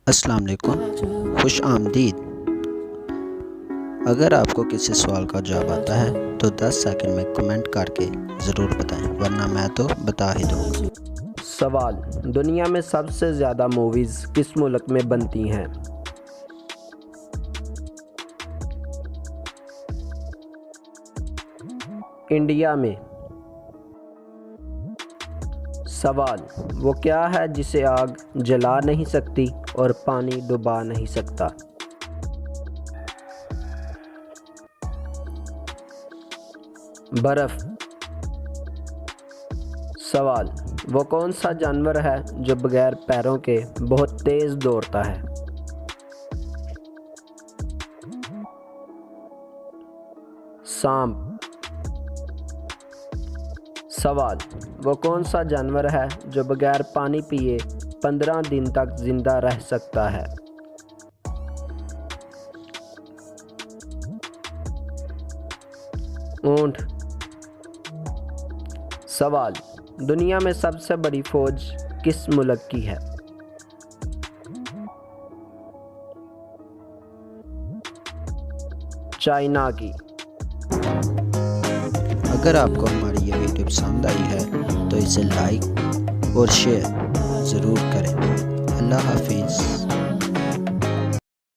अस्सलाम वालेकुम, खुश आमदीद। अगर आपको किसी सवाल का जवाब आता है तो 10 सेकंड में कमेंट करके ज़रूर बताएं, वरना मैं तो बता ही दूँगा। सवाल: दुनिया में सबसे ज़्यादा मूवीज़ किस मुल्क में बनती हैं? इंडिया में। सवाल: वो क्या है जिसे आग जला नहीं सकती और पानी डुबा नहीं सकता? बर्फ़। सवाल: वो कौन सा जानवर है जो बगैर पैरों के बहुत तेज़ दौड़ता है? सांप। सवाल: वो कौन सा जानवर है जो बगैर पानी पिए 15 दिन तक जिंदा रह सकता है? ऊंट। सवाल: दुनिया में सबसे बड़ी फौज किस मुल्क की है? चाइना की। अगर आपको हमारी ये वीडियो पसंद आई है तो इसे लाइक और शेयर ज़रूर करें। अल्लाह हाफिज़।